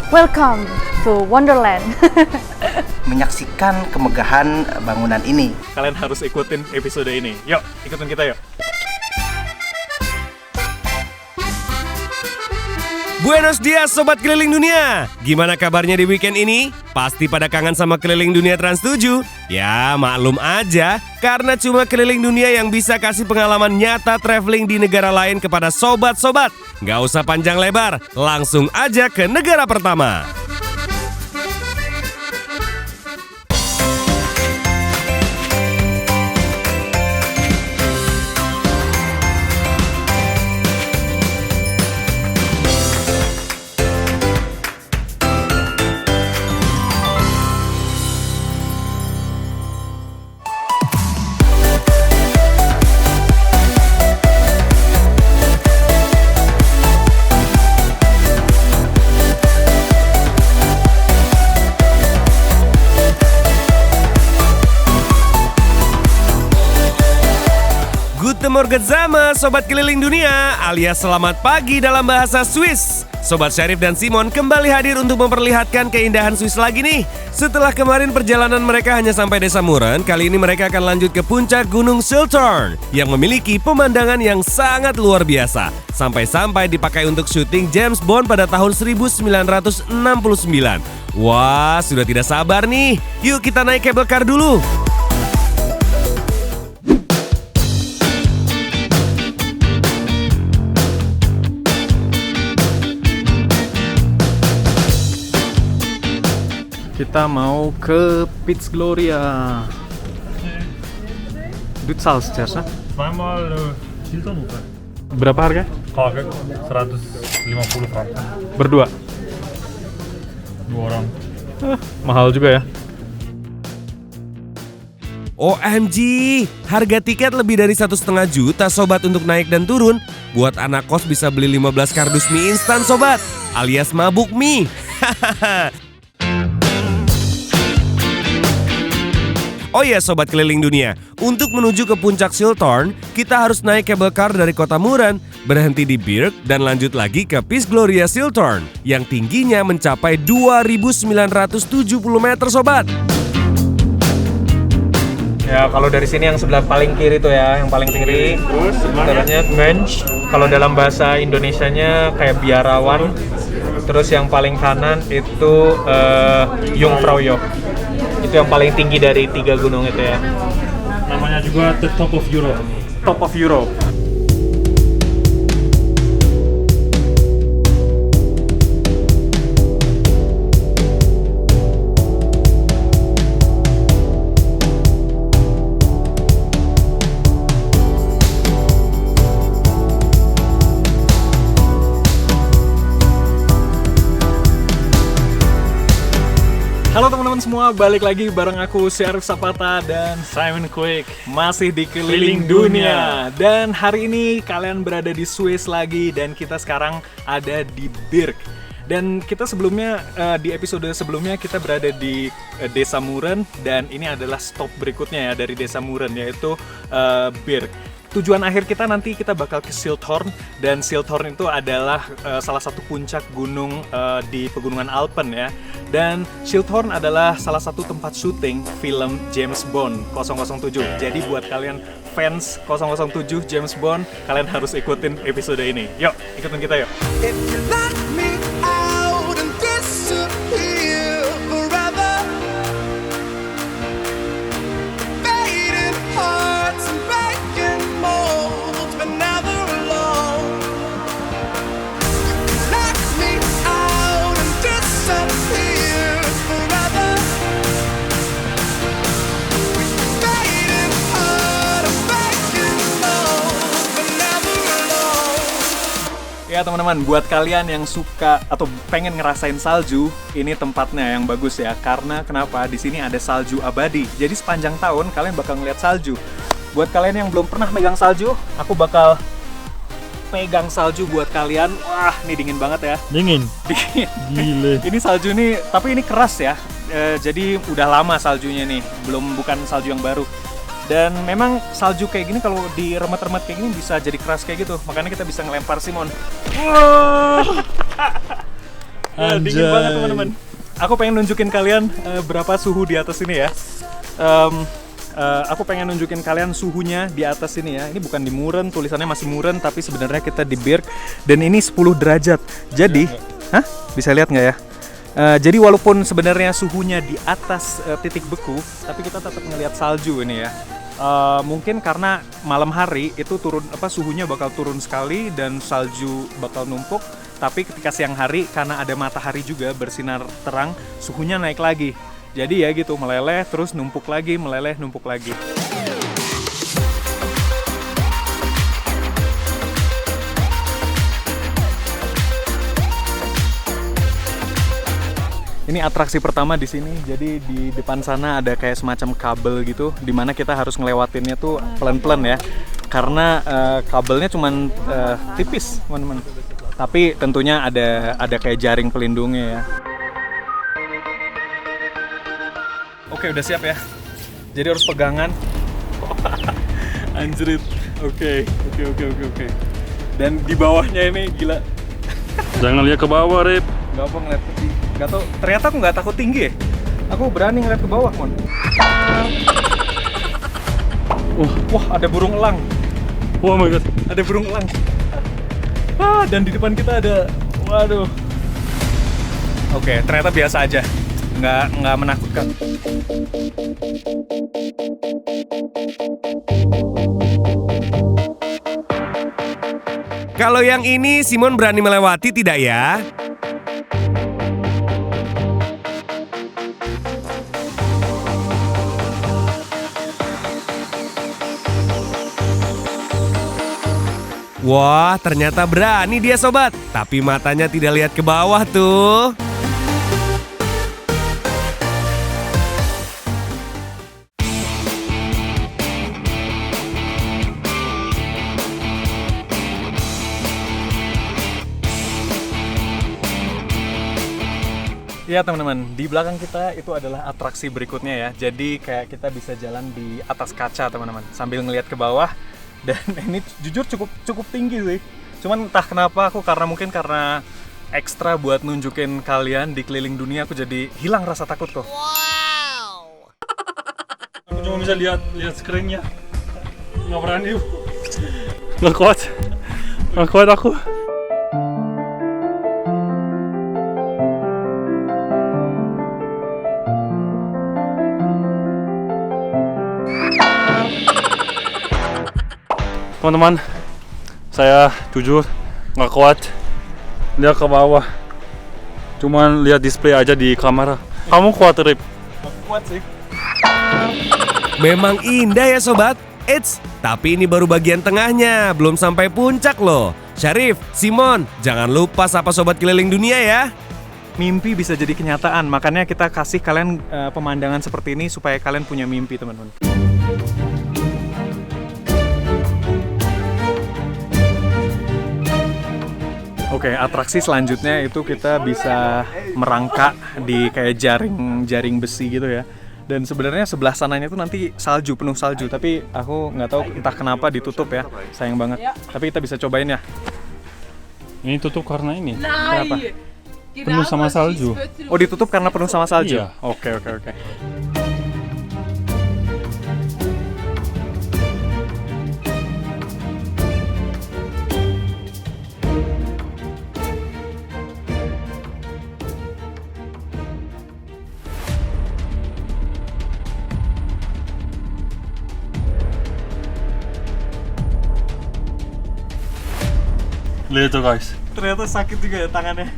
Welcome to Wonderland. Menyaksikan kemegahan bangunan ini. Kalian harus ikutin episode ini. Yuk, ikutin kita yuk. Buenos dias Sobat Keliling Dunia. Gimana kabarnya di weekend ini? Pasti pada kangen sama Keliling Dunia Trans 7? Ya maklum aja, karena cuma Keliling Dunia yang bisa kasih pengalaman nyata traveling di negara lain kepada sobat-sobat. Nggak usah panjang lebar, langsung aja ke negara pertama. Guten Morgen sama Sobat Keliling Dunia, alias selamat pagi dalam bahasa Swiss. Sobat Syarif dan Simon kembali hadir untuk memperlihatkan keindahan Swiss lagi nih. Setelah kemarin perjalanan mereka hanya sampai Desa Muren, kali ini mereka akan lanjut ke puncak Gunung Schilthorn yang memiliki pemandangan yang sangat luar biasa. Sampai-sampai dipakai untuk syuting James Bond pada tahun 1969. Wah, sudah tidak sabar nih. Yuk kita naik cable car dulu. Kita mau ke Piz Gloria. Dit saus jasa. Zweimal Schilthorn hoch. Berapa harga? Kaget 150 franken. Berdua. 2 orang. Mahal juga ya. OMG, harga tiket lebih dari 1,5 juta sobat untuk naik dan turun. Buat anak kos bisa beli 15 kardus mie instan sobat, alias mabuk mie. Oh ya Sobat Keliling Dunia, untuk menuju ke puncak Schilthorn, kita harus naik cable car dari kota Muren, berhenti di Birk, dan lanjut lagi ke Piz Gloria Schilthorn, yang tingginya mencapai 2.970 meter sobat. Ya, kalau dari sini yang sebelah paling kiri tuh ya, yang paling kiri. Terusnya Mensch. Kalau dalam bahasa Indonesianya kayak biarawan. Terus yang paling kanan itu Jungfraujoch. Itu yang paling tinggi dari 3 gunung itu ya. Namanya juga The Top of Europe. Top of Europe. Halo teman-teman semua, balik lagi bareng aku Syarif Sapata dan Simon Quick. masih di Keliling Dunia. Dan hari ini kalian berada di Swiss lagi dan kita sekarang ada di Birk. Dan kita sebelumnya, di episode sebelumnya kita berada di Desa Muren. Dan ini adalah stop berikutnya ya dari Desa Muren, yaitu Birk. Tujuan akhir kita nanti kita bakal ke Schilthorn. Dan Schilthorn itu adalah salah satu puncak gunung di pegunungan Alpen ya. Dan Schilthorn adalah salah satu tempat syuting film James Bond 007. Jadi buat kalian fans 007 James Bond, kalian harus ikutin episode ini. Yuk, ikutin kita yuk. Ya teman-teman, buat kalian yang suka atau pengen ngerasain salju, ini tempatnya yang bagus ya. Karena kenapa? Di sini ada salju abadi. Jadi sepanjang tahun kalian bakal ngeliat salju. Buat kalian yang belum pernah megang salju, aku bakal pegang salju buat kalian. Wah, ini dingin banget ya. Dingin. Gile. Ini salju nih, tapi ini keras ya. Jadi udah lama saljunya nih, bukan salju yang baru. Dan memang salju kayak gini kalau diremet-remet kayak gini bisa jadi keras kayak gitu. Makanya kita bisa ngelempar Simon. Dingin banget teman-teman. Aku pengen nunjukin kalian berapa suhu di atas ini ya. Aku pengen nunjukin kalian suhunya di atas ini ya. Ini bukan di Muren, tulisannya masih Muren, tapi sebenarnya kita di Birk. Dan ini 10 derajat. Jadi, bisa lihat nggak ya? Jadi walaupun sebenarnya suhunya di atas titik beku, tapi kita tetap ngelihat salju ini ya. Mungkin karena malam hari itu suhunya bakal turun sekali dan salju bakal numpuk. Tapi ketika siang hari karena ada matahari juga bersinar terang, suhunya naik lagi. Jadi ya gitu, meleleh terus numpuk lagi, meleleh numpuk lagi. Ini atraksi pertama di sini. Jadi di depan sana ada kayak semacam kabel gitu, di mana kita harus ngelewatinnya tuh pelan-pelan ya. Karena kabelnya cuman tipis, teman-teman. Tapi tentunya ada kayak jaring pelindungnya ya. Oke, udah siap ya. Jadi harus pegangan. Anjrit. Oke. Dan di bawahnya ini gila. Jangan lihat ke bawah, Rip. Gak apa ngeliat ke tinggi. Gak tau, ternyata aku gak takut tinggi ya. Aku berani ngeliat ke bawah, Mon. Wah, ada burung elang. Oh my god. Ada burung elang. Dan di depan kita ada, waduh. Oke, ternyata biasa aja, nggak menakutkan. Kalau yang ini Simon berani melewati tidak ya? Wah, ternyata berani dia sobat. Tapi matanya tidak lihat ke bawah tuh. Ya teman-teman, di belakang kita itu adalah atraksi berikutnya ya. Jadi kayak kita bisa jalan di atas kaca teman-teman, sambil ngelihat ke bawah. Dan ini jujur cukup tinggi sih. Cuman entah kenapa mungkin karena ekstra buat nunjukin kalian di keliling dunia, aku jadi hilang rasa takut kok. Wow. Aku cuma bisa lihat screen-nya. Nggak berani. Nggak kuat aku. Teman-teman, saya jujur nggak kuat lihat ke bawah. Cuman lihat display aja di kamera. Kamu kuat, Rip? Nggak kuat sih. Memang indah ya sobat. Eits, tapi ini baru bagian tengahnya, belum sampai puncak loh. Syarif, Simon, jangan lupa sapa sobat keliling dunia ya. Mimpi bisa jadi kenyataan, makanya kita kasih kalian pemandangan seperti ini supaya kalian punya mimpi teman-teman. Oke, atraksi selanjutnya itu kita bisa merangkak di kayak jaring besi gitu ya. Dan sebenarnya sebelah sananya itu nanti penuh salju, tapi aku nggak tahu entah kenapa ditutup ya, sayang banget. Tapi kita bisa cobain ya. Ini tutup karena ini. Kenapa? Penuh sama salju. Oh, ditutup karena penuh sama salju? Iya. Oke. Lihat tuh guys. Ternyata sakit juga ya tangannya.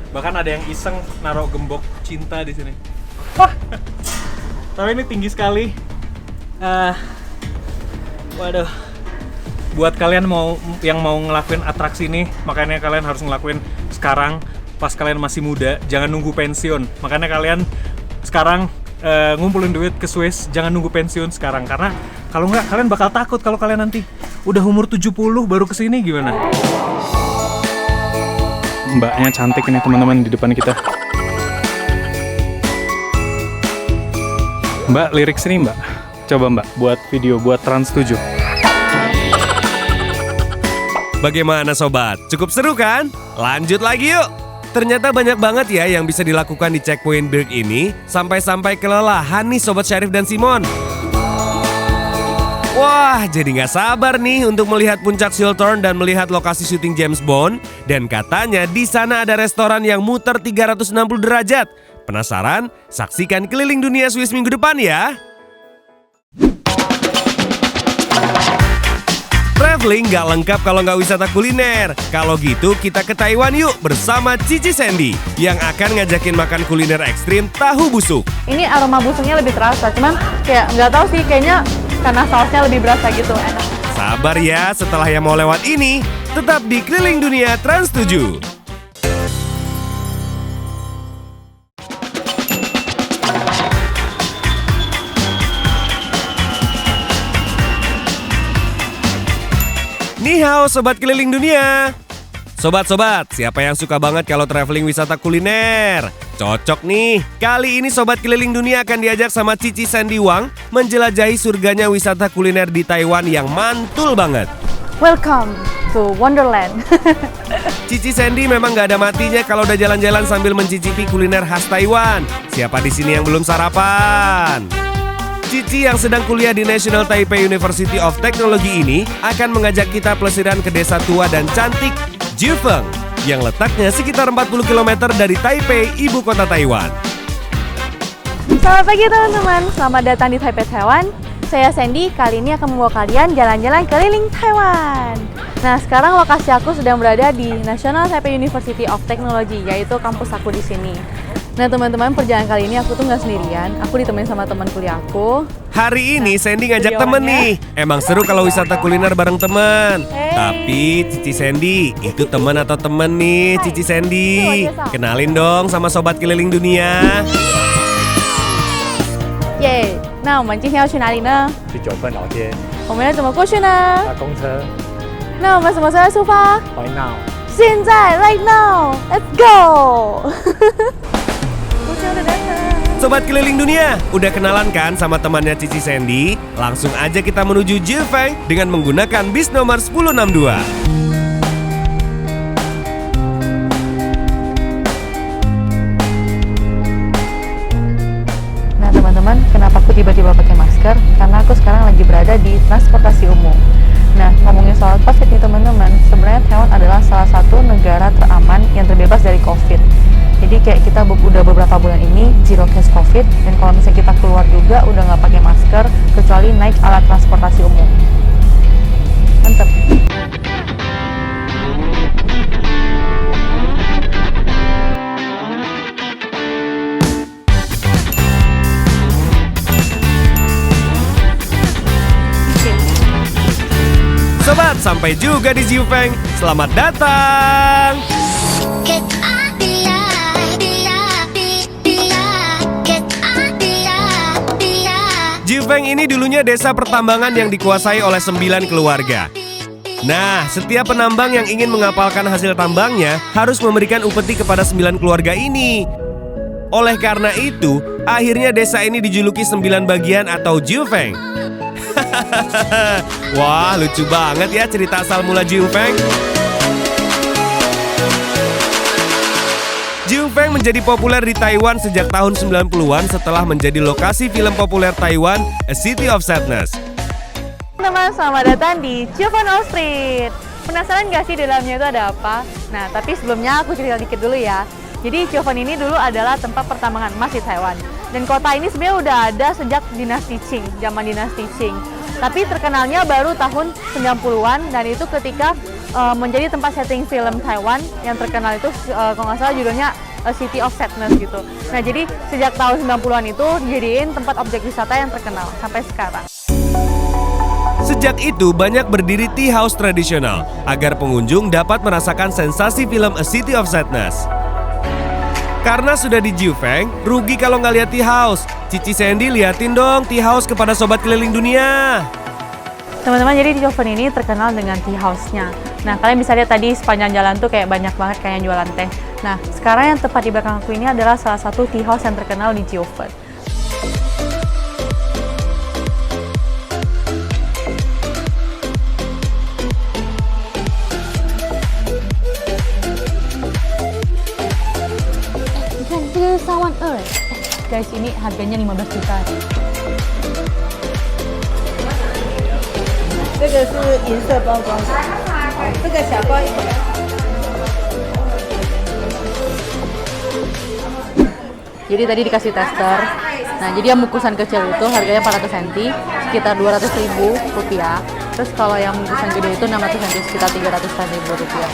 Bahkan ada yang iseng naruh gembok cinta di sini. Tapi ini tinggi sekali. Waduh. Buat kalian yang mau ngelakuin atraksi ini, makanya kalian harus ngelakuin sekarang pas kalian masih muda, jangan nunggu pensiun. Makanya kalian sekarang ngumpulin duit ke Swiss, jangan nunggu pensiun sekarang, karena kalau nggak kalian bakal takut kalau kalian nanti udah umur 70 baru kesini gimana? Mbaknya cantik ini teman-teman di depan kita. Mbak, lirik sini Mbak. Coba Mbak buat video buat Trans 7. Bagaimana sobat? Cukup seru kan? Lanjut lagi yuk! Ternyata banyak banget ya yang bisa dilakukan di checkpoint Birk ini. Sampai-sampai kelelahan nih Sobat Syarif dan Simon. Wah, jadi nggak sabar nih untuk melihat puncak Chiltern dan melihat lokasi syuting James Bond. Dan katanya di sana ada restoran yang muter 360 derajat. Penasaran? Saksikan Keliling Dunia Swiss minggu depan ya. Traveling nggak lengkap kalau nggak wisata kuliner. Kalau gitu kita ke Taiwan yuk bersama Cici Sandy yang akan ngajakin makan kuliner ekstrim tahu busuk. Ini aroma busuknya lebih terasa, cuman kayak nggak tahu sih, kayaknya karena sausnya lebih berasa gitu, enak. Sabar ya, setelah yang mau lewat ini, tetap di Keliling Dunia Trans 7. Ni hao Sobat Keliling Dunia. Sobat-sobat, siapa yang suka banget kalau traveling wisata kuliner? Cocok nih, kali ini Sobat Keliling Dunia akan diajak sama Cici Sandy Wang menjelajahi surganya wisata kuliner di Taiwan yang mantul banget. Welcome to Wonderland. Cici Sandy memang gak ada matinya kalau udah jalan-jalan sambil mencicipi kuliner khas Taiwan. Siapa di sini yang belum sarapan? Cici yang sedang kuliah di National Taipei University of Technology ini akan mengajak kita pelesiran ke desa tua dan cantik Jiufeng yang letaknya sekitar 40 km dari Taipei, ibu kota Taiwan. Selamat pagi teman-teman, selamat datang di Taipei, Taiwan. Saya Sandy, kali ini akan membawa kalian jalan-jalan keliling Taiwan. Nah, sekarang lokasi aku sedang berada di National Taipei University of Technology, yaitu kampus aku di sini. Nah teman-teman, perjalanan kali ini aku tuh nggak sendirian, aku ditemenin sama teman kuliah aku. Hari ini Sandy ngajak temen nih. Emang seru kalau wisata kuliner bareng temen. Tapi Cici Sandy, itu temen atau temen nih Cici Sandy? Kenalin dong sama Sobat Keliling Dunia. Yeay，那我们今天要去哪里呢？去九份老街我们要怎么过去呢？搭公车。那我们什么时候要出发？ Why now？ 现在 ，right now，let's go！ Sobat Keliling Dunia, udah kenalan kan sama temannya Cici Sandy? Langsung aja kita menuju Jiufeng dengan menggunakan bis nomor 1062. Nah teman-teman, kenapa aku tiba-tiba pakai masker? Karena aku sekarang lagi berada di transportasi umum. Nah, ngomongin soal COVID nih teman-teman, sebenarnya Taiwan adalah salah satu negara teraman yang terbebas dari COVID. Jadi kayak kita udah beberapa bulan ini zero case COVID, dan kalau misalnya kita keluar juga udah nggak pakai masker kecuali naik alat transportasi umum. Mantep. Sobat, sampai juga di Jiufeng. Selamat datang. Jiufeng ini dulunya desa pertambangan yang dikuasai oleh 9 keluarga. Nah, setiap penambang yang ingin mengapalkan hasil tambangnya harus memberikan upeti kepada 9 keluarga ini. Oleh karena itu, akhirnya desa ini dijuluki 9 bagian atau Jiufeng. Wah, lucu banget ya cerita asal mula Jiufeng. Jiufeng menjadi populer di Taiwan sejak tahun 90-an setelah menjadi lokasi film populer Taiwan, A City of Sadness. Teman-teman, selamat datang di Jiufeng Street. Penasaran nggak sih di dalamnya itu ada apa? Nah, tapi sebelumnya aku cerita dikit dulu ya. Jadi Jiufeng ini dulu adalah tempat pertambangan emas di Taiwan. Dan kota ini sebenarnya udah ada sejak dinasti Qing, zaman dinasti Qing. Tapi terkenalnya baru tahun 90-an, dan itu ketika menjadi tempat setting film Taiwan yang terkenal itu kalau nggak salah judulnya A City of Sadness gitu. Nah jadi sejak tahun 90-an itu dijadiin tempat objek wisata yang terkenal sampai sekarang. Sejak itu banyak berdiri tea house tradisional agar pengunjung dapat merasakan sensasi film A City of Sadness. Karena sudah di Jiufeng, rugi kalau nggak lihat tea house. Cici Sandy liatin dong tea house kepada Sobat Keliling Dunia. Teman-teman, jadi di Jiufeng ini terkenal dengan tea house-nya. Nah, kalian bisa lihat tadi sepanjang jalan tuh kayak banyak banget kayak yang jualan teh. Nah, sekarang yang tepat di belakang aku ini adalah salah satu tea house yang terkenal di Jiufeng. guys, ini harganya 15 juta. 这个是银色包装的，这个小包100。 Jadi tadi dikasih tester. Nah, jadi yang bungkusan kecil itu harganya 400 cm, sekitar 200.000 rupiah. Terus kalau yang bungkusan gede itu 600 cm, sekitar 300.000 rupiah.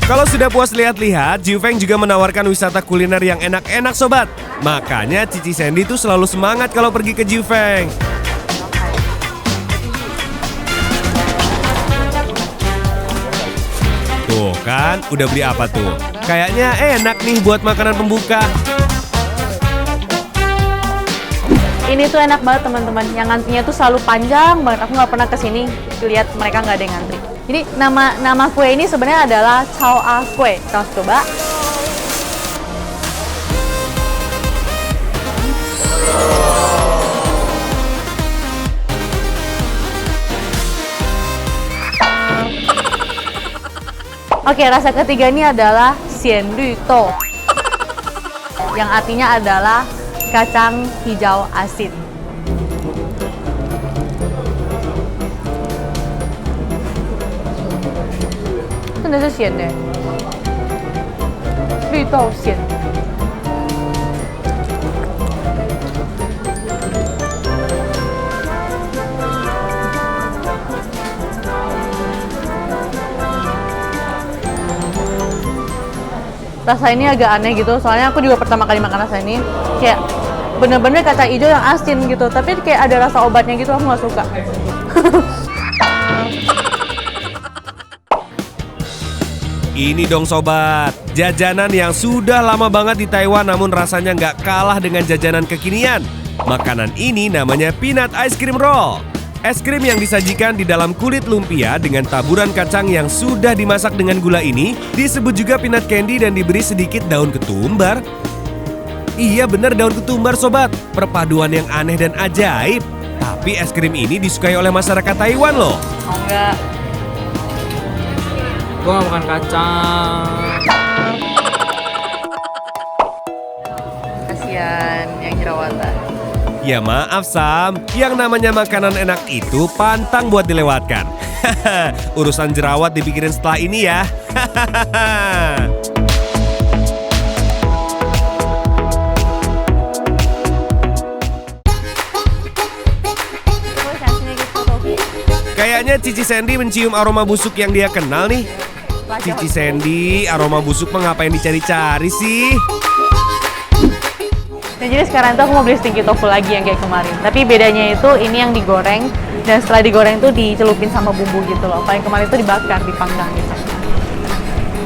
Kalau sudah puas lihat-lihat, Jiufeng juga menawarkan wisata kuliner yang enak-enak sobat. Makanya Cici Sandy tuh selalu semangat kalau pergi ke Jiufeng. Tuh kan, udah beli apa tuh? Kayaknya enak nih buat makanan pembuka. Ini tuh enak banget teman-teman. Yang ngantrinya tuh selalu panjang banget. Aku nggak pernah kesini lihat mereka nggak ada yang ngantri. Jadi nama kue ini sebenarnya adalah Chow A kue. Kita harus coba. Oke, rasa ketiga ini adalah Xian Lü To, yang artinya adalah kacang hijau asin. Bener sih xian deh. Lü To xian. Rasa ini agak aneh gitu, soalnya aku juga pertama kali makan rasa ini kayak bener-bener kacang hijau yang asin gitu, tapi kayak ada rasa obatnya gitu, aku nggak suka. Ini dong sobat, jajanan yang sudah lama banget di Taiwan namun rasanya nggak kalah dengan jajanan kekinian. Makanan ini namanya peanut ice cream roll. Es krim yang disajikan di dalam kulit lumpia dengan taburan kacang yang sudah dimasak dengan gula ini disebut juga peanut candy dan diberi sedikit daun ketumbar. Iya benar, daun ketumbar sobat, perpaduan yang aneh dan ajaib. Tapi es krim ini disukai oleh masyarakat Taiwan loh. Oh enggak. Gua nggak makan kacang. Kasian yang jerawatan. Ya maaf Sam, yang namanya makanan enak itu pantang buat dilewatkan. Urusan jerawat dipikirin setelah ini ya. Kayaknya Cici Sandy mencium aroma busuk yang dia kenal nih. Cici Sandy, aroma busuk mah ngapain dicari-cari sih? Nah, jadi sekarang tuh aku mau beli stinky tofu lagi yang kayak kemarin. Tapi bedanya itu ini yang digoreng, dan setelah digoreng tuh dicelupin sama bumbu gitu loh. Kalau yang kemarin itu dibakar, dipanggang gitu.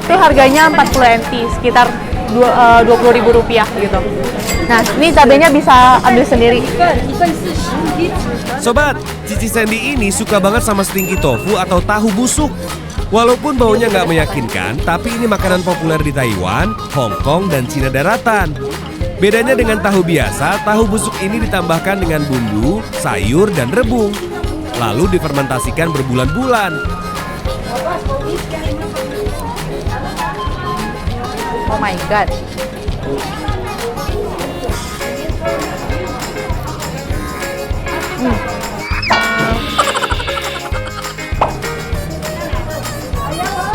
Itu harganya 40 NT, sekitar 20.000 rupiah gitu. Nah, ini cabenya bisa ambil sendiri. Sobat, Cici Sandy ini suka banget sama stinky tofu atau tahu busuk. Walaupun baunya nggak meyakinkan, tapi ini makanan populer di Taiwan, Hong Kong, dan Cina daratan. Bedanya dengan tahu biasa, tahu busuk ini ditambahkan dengan bumbu, sayur, dan rebung. Lalu difermentasikan berbulan-bulan. Oh my god.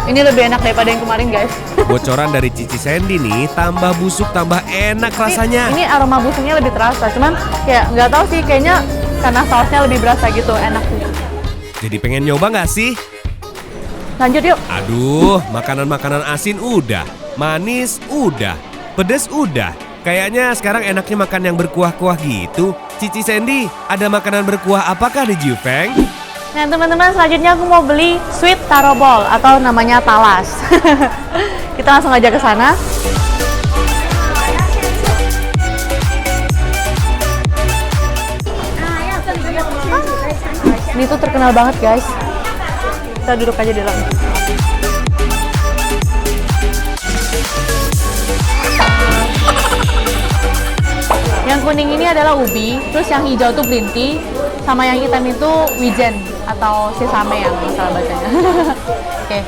Ini lebih enak daripada yang kemarin guys. Bocoran dari Cici Sandy nih, tambah busuk tambah enak rasanya. Ini aroma busuknya lebih terasa, cuman kayak nggak tahu sih, kayaknya karena sausnya lebih berasa gitu, enak sih. Jadi pengen nyoba nggak sih? Lanjut yuk. Aduh, makanan-makanan asin udah, manis udah, pedes udah. Kayaknya sekarang enaknya makan yang berkuah-kuah gitu. Cici Sandy, ada makanan berkuah apakah di Jiufeng? Nah teman-teman, selanjutnya aku mau beli sweet taro ball atau namanya talas. Kita langsung aja ke sana. Ini tuh terkenal banget guys. Kita duduk aja di dalam. Yang kuning ini adalah ubi, terus yang hijau tuh green tea, sama yang hitam itu wijen atau sesame yang salah bacanya. Oke.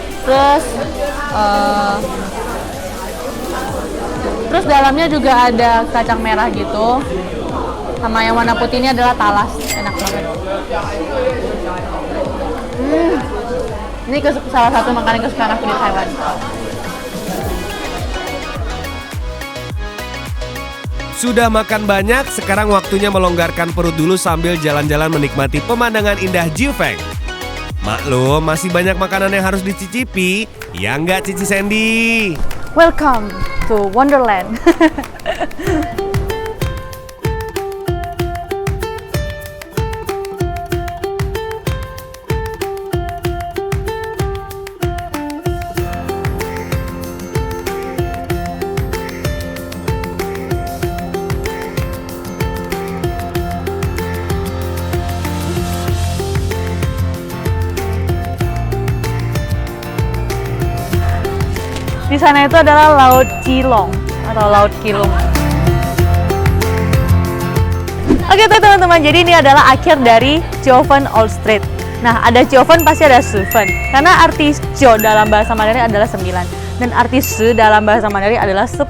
Terus dalamnya juga ada kacang merah gitu. Sama yang warna putih ini adalah talas. Enak banget. Ini salah satu makanan kesukaan aku di Taiwan. Sudah makan banyak, sekarang waktunya melonggarkan perut dulu sambil jalan-jalan menikmati pemandangan indah Jiufeng. Maklum, masih banyak makanan yang harus dicicipi. Ya nggak, Cici Sandy? Welcome to Wonderland. Di sana itu adalah Laut Cilong atau Laut Kilung. Oke teman-teman, jadi ini adalah akhir dari Jiufen Old Street. Nah, ada Jiufen pasti ada Sufen. Karena arti Jiu dalam bahasa Mandarin adalah 9 dan arti Su dalam bahasa Mandarin adalah 10.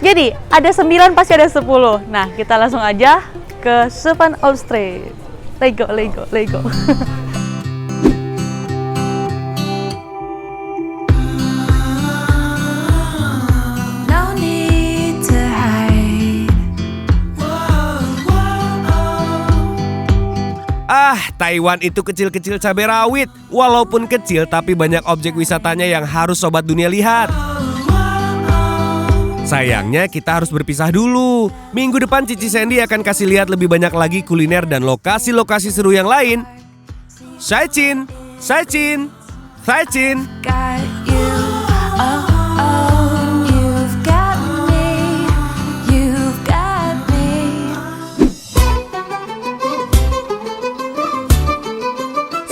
Jadi, ada 9 pasti ada 10. Nah, kita langsung aja ke Jiufen Old Street. Let's go. Taiwan itu kecil-kecil cabai rawit. Walaupun kecil tapi banyak objek wisatanya yang harus Sobat Dunia lihat. Sayangnya kita harus berpisah dulu. Minggu depan Cici Sandy akan kasih lihat lebih banyak lagi kuliner dan lokasi-lokasi seru yang lain. Saichin.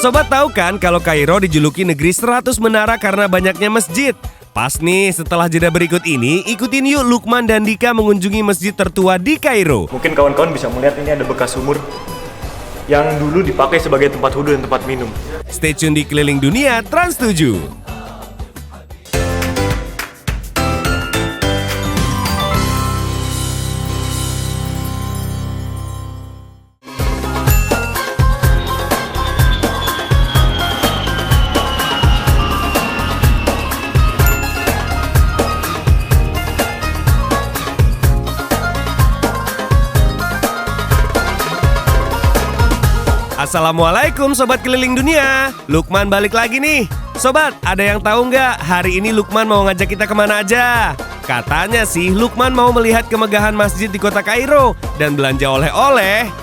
Sobat tahu kan kalau Kairo dijuluki negeri 100 menara karena banyaknya masjid? Pas nih, setelah jeda berikut ini, ikutin yuk Lukman dan Dika mengunjungi masjid tertua di Kairo. Mungkin kawan-kawan bisa melihat ini ada bekas sumur yang dulu dipakai sebagai tempat wudhu dan tempat minum. Stay tune di Keliling Dunia Trans 7. Assalamualaikum Sobat Keliling Dunia. Lukman balik lagi nih. Sobat, ada yang tahu nggak hari ini Lukman mau ngajak kita kemana aja? Katanya sih Lukman mau melihat kemegahan masjid di kota Kairo dan belanja oleh-oleh.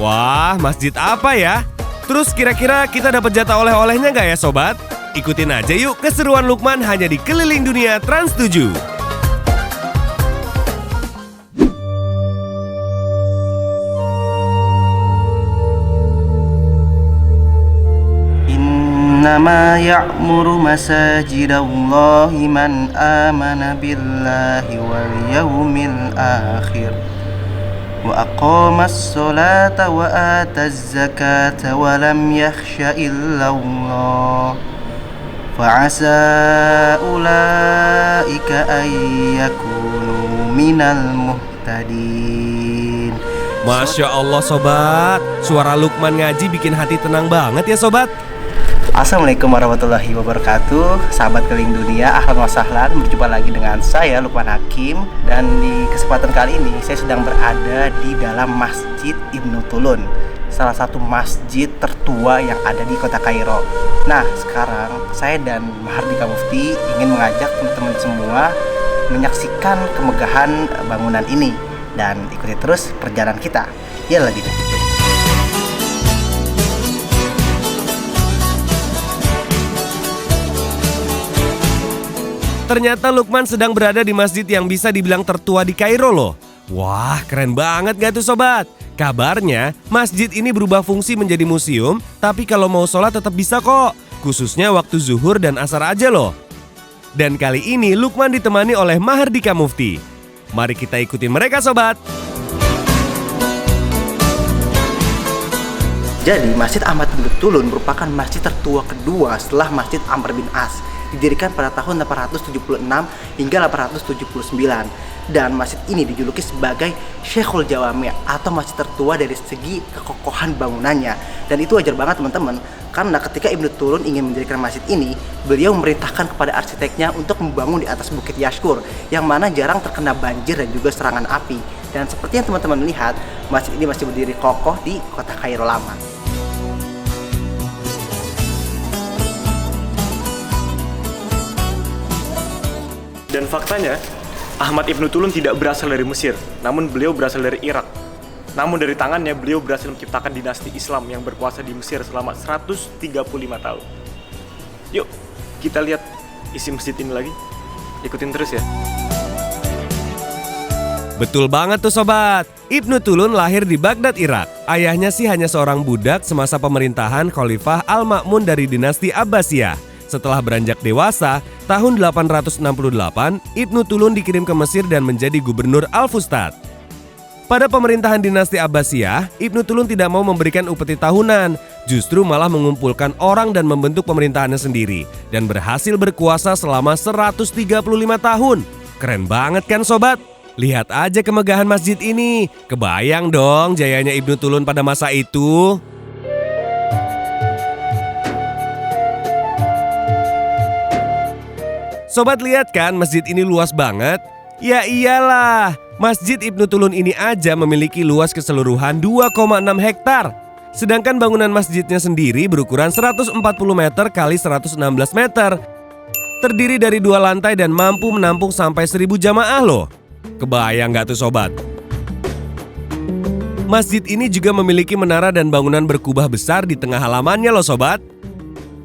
Wah, masjid apa ya? Terus kira-kira kita dapat jatah oleh-olehnya nggak ya Sobat? Ikutin aja yuk keseruan Lukman hanya di Keliling Dunia Trans 7. إنما يعمر مساجد الله من آمن بالله واليوم الآخر وأقام الصلاة وآتى الزكاة ولم يخش إلا الله فعسى أولئك أن يكونوا من المهتدين. Masya Allah Sobat, suara Lukman ngaji bikin hati tenang banget ya Sobat. Assalamualaikum warahmatullahi wabarakatuh. Sahabat Keliling Dunia, ahlan wa sahlan. Berjumpa lagi dengan saya Lukman Hakim. Dan di kesempatan kali ini saya sedang berada di dalam Masjid Ibnu Tulun, salah satu masjid tertua yang ada di kota Kairo. Nah, sekarang saya dan Mahardika Mufti ingin mengajak teman-teman semua menyaksikan kemegahan bangunan ini. Dan ikuti terus perjalanan kita. Ya lebih. Ternyata Lukman sedang berada di masjid yang bisa dibilang tertua di Kairo loh. Wah, keren banget gak tuh Sobat? Kabarnya, masjid ini berubah fungsi menjadi museum, tapi kalau mau sholat tetap bisa kok. Khususnya waktu zuhur dan asar aja loh. Dan kali ini Lukman ditemani oleh Mahardika Mufti. Mari kita ikutin mereka Sobat. Jadi Masjid Ahmad bin Tulun merupakan masjid tertua kedua setelah Masjid Amr bin As, didirikan pada tahun 876 hingga 879. Dan masjid ini dijuluki sebagai Syekhul Jawami atau masjid tertua dari segi kekokohan bangunannya. Dan itu wajar banget teman-teman, karena ketika Ibnu Tulun ingin mendirikan masjid ini, beliau memerintahkan kepada arsiteknya untuk membangun di atas Bukit Yashkur yang mana jarang terkena banjir dan juga serangan api. Dan seperti yang teman-teman lihat, masjid ini masih berdiri kokoh di kota Kairo lama. Dan faktanya, Ahmad Ibnu Tulun tidak berasal dari Mesir, namun beliau berasal dari Irak. Namun dari tangannya, beliau berhasil menciptakan dinasti Islam yang berkuasa di Mesir selama 135 tahun. Yuk, kita lihat isi masjid ini lagi. Ikutin terus ya. Betul banget tuh sobat. Ibnu Tulun lahir di Baghdad, Irak. Ayahnya sih hanya seorang budak semasa pemerintahan Khalifah Al-Ma'mun dari dinasti Abbasiyah. Setelah beranjak dewasa, tahun 868, Ibnu Tulun dikirim ke Mesir dan menjadi gubernur Al-Fustat. Pada pemerintahan dinasti Abbasiyah, Ibnu Tulun tidak mau memberikan upeti tahunan, justru malah mengumpulkan orang dan membentuk pemerintahannya sendiri, dan berhasil berkuasa selama 135 tahun. Keren banget kan sobat? Lihat aja kemegahan masjid ini. Kebayang dong jayanya Ibnu Tulun pada masa itu. Sobat lihat kan masjid ini luas banget? Ya iyalah, Masjid Ibnu Tulun ini aja memiliki luas keseluruhan 2,6 hektar. Sedangkan bangunan masjidnya sendiri berukuran 140 meter kali 116 meter. Terdiri dari 2 lantai dan mampu menampung sampai 1.000 jamaah loh. Kebayang gak tuh sobat? Masjid ini juga memiliki menara dan bangunan berkubah besar di tengah halamannya loh sobat.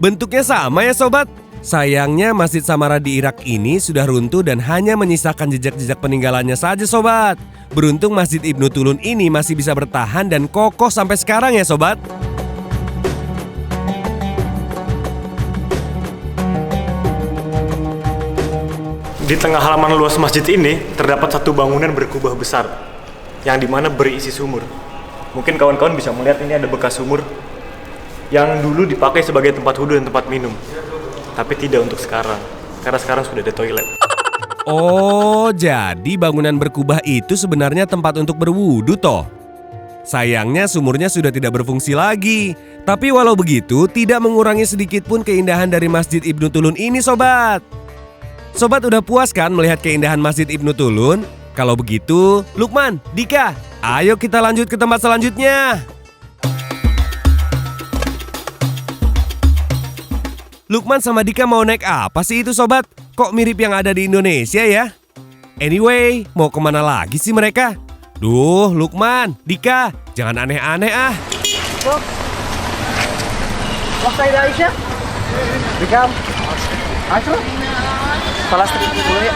Bentuknya sama ya sobat? Sayangnya Masjid Samara di Irak ini sudah runtuh dan hanya menyisakan jejak-jejak peninggalannya saja sobat. Beruntung Masjid Ibnu Tulun ini masih bisa bertahan dan kokoh sampai sekarang ya sobat. Di tengah halaman luas masjid ini terdapat satu bangunan berkubah besar yang dimana berisi sumur. Mungkin kawan-kawan bisa melihat ini ada bekas sumur yang dulu dipakai sebagai tempat wudhu dan tempat minum. Tapi tidak untuk sekarang, karena sekarang sudah ada toilet. Oh, jadi bangunan berkubah itu sebenarnya tempat untuk berwudu toh. Sayangnya sumurnya sudah tidak berfungsi lagi. Tapi walau begitu, tidak mengurangi sedikit pun keindahan dari Masjid Ibnu Tulun ini sobat. Sobat udah puas kan melihat keindahan Masjid Ibnu Tulun? Kalau begitu, Lukman, Dika, ayo kita lanjut ke tempat selanjutnya. Lukman sama Dika mau naik apa sih itu sobat? Kok mirip yang ada di Indonesia ya? Anyway, mau kemana lagi sih mereka? Duh, Lukman, Dika, jangan aneh-aneh ah. Waktu Aisyah, Dika, Aisyah, salah sedikit dulu ya.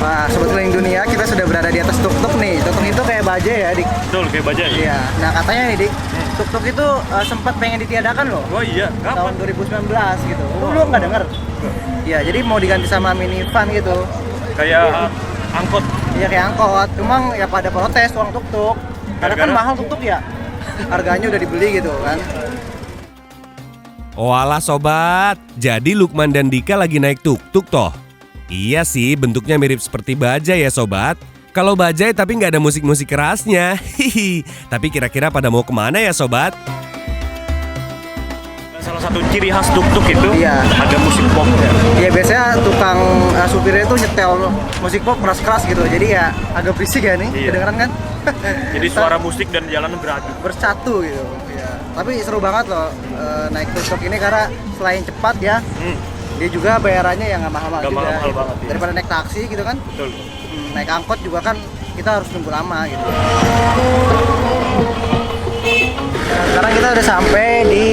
Nah, Sobat Keliling Dunia, kita sudah berada di atas tuk-tuk nih. Tuk-tuk itu kayak bajai ya, Dik? Betul, kayak bajai. Iya. Nah, katanya nih, Dik, tuk-tuk itu sempat pengen ditiadakan loh. Oh iya, Tahun 2019 gitu. Lu nggak denger? Iya, jadi mau diganti sama minivan gitu. Kayak angkot. Iya, kayak angkot. Cuma ya pada protes uang tuk-tuk. Karena kan mahal tuk-tuk ya. Harganya udah dibeli gitu kan. Walah sobat, jadi Lukman dan Dika lagi naik tuk-tuk toh. Iya sih, bentuknya mirip seperti bajai ya sobat. Kalau bajai tapi nggak ada musik-musik kerasnya. Hihi. Tapi kira-kira pada mau kemana ya sobat? Salah satu ciri khas tuk-tuk itu Iya. ada musik pop. Iya, biasanya tukang supirnya tuh nyetel musik pop keras-keras gitu. Jadi ya agak berisik ya nih, Iya. kedengeran kan? Jadi suara musik dan jalanan beradu. Bersatu gitu. Iya. Tapi seru banget loh naik tuk-tuk ini karena selain cepat ya, dia juga bayarannya yang nggak mahal-mahal Nggak juga. mahal-mahal gitu. banget, iya. Daripada naik taksi gitu kan. Betul. Naik angkot juga kan kita harus nunggu lama gitu. Nah, sekarang kita udah sampai di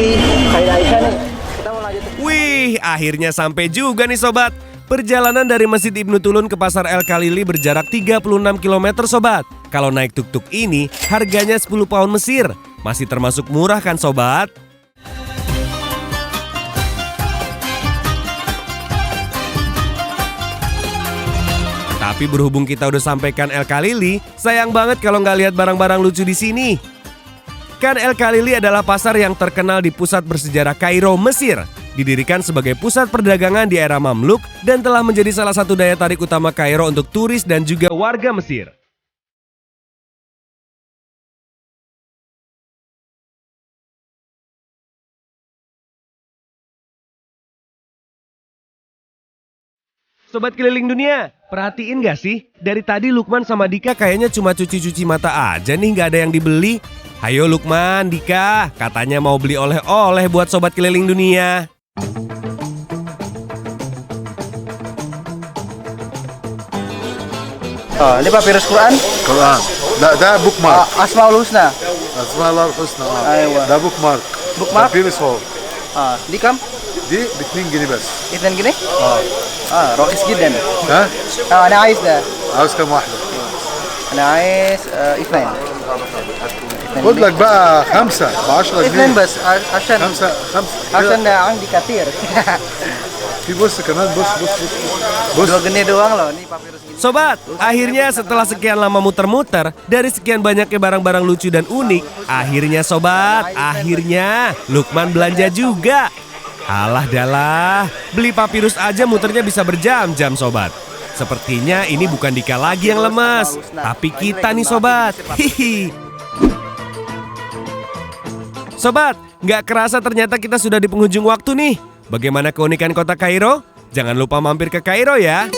Sayyidah Aisyah nih. Kita mau lanjut. Wih, akhirnya sampai juga nih sobat. Perjalanan dari Masjid Ibnu Tulun ke Pasar El Khalili berjarak 36 km sobat. Kalau naik tuk-tuk ini harganya 10 pound Mesir. Masih termasuk murah kan sobat? Tapi berhubung kita udah sampaikan El Khalili, sayang banget kalau nggak lihat barang-barang lucu di sini. Kan El Khalili adalah pasar yang terkenal di pusat bersejarah Kairo, Mesir. Didirikan sebagai pusat perdagangan di era Mamluk dan telah menjadi salah satu daya tarik utama Kairo untuk turis dan juga warga Mesir. Sobat Keliling Dunia, perhatiin gak sih? Dari tadi Lukman sama Dika kayaknya cuma cuci-cuci mata aja nih, gak ada yang dibeli. Ayo Lukman, Dika, katanya mau beli oleh-oleh buat Sobat Keliling Dunia. Oh, ini papirus Quran. Quran. ده بوك مارك. Asmaul Husna. اسماء الله الحسنى. أيوة. ده بوك مارك. Book mark? بيرس هو. Di kam? دي ب 2 جنيه بس. 2 جنيه؟ رخيص جدا. ها؟ أنا عايز ده. عاوز كام واحدة؟ أنا عايز 2. خد لك بقى 5 ب 10 2 جنيه. بس عشان 5 عشان عندي كتير. في بص كمان بص 2 gede doang loh, ini papirus gini. Sobat, akhirnya setelah sekian lama muter-muter, dari sekian banyaknya barang-barang lucu dan unik, akhirnya Lukman belanja juga. Alah dalah, beli papirus aja muternya bisa berjam-jam sobat. Sepertinya ini bukan Dika lagi yang lemas, tapi kita nih sobat. Hihi. Sobat, nggak kerasa ternyata kita sudah di penghujung waktu nih. Bagaimana keunikan kota Kairo? Jangan lupa mampir ke Kairo ya.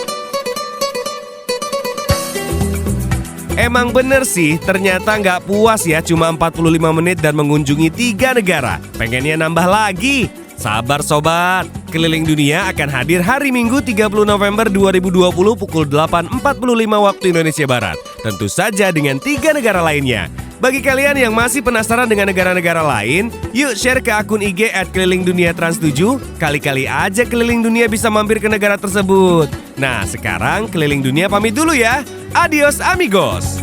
Emang bener sih, ternyata nggak puas ya cuma 45 menit dan mengunjungi 3 negara. Pengennya nambah lagi. Sabar sobat, Keliling Dunia akan hadir hari Minggu 30 November 2020 pukul 8.45 waktu Indonesia Barat. Tentu saja dengan 3 negara lainnya. Bagi kalian yang masih penasaran dengan negara-negara lain, yuk share ke akun IG @kelilingduniatrans7. Kali-kali aja Keliling Dunia bisa mampir ke negara tersebut. Nah, sekarang Keliling Dunia pamit dulu ya. Adios amigos.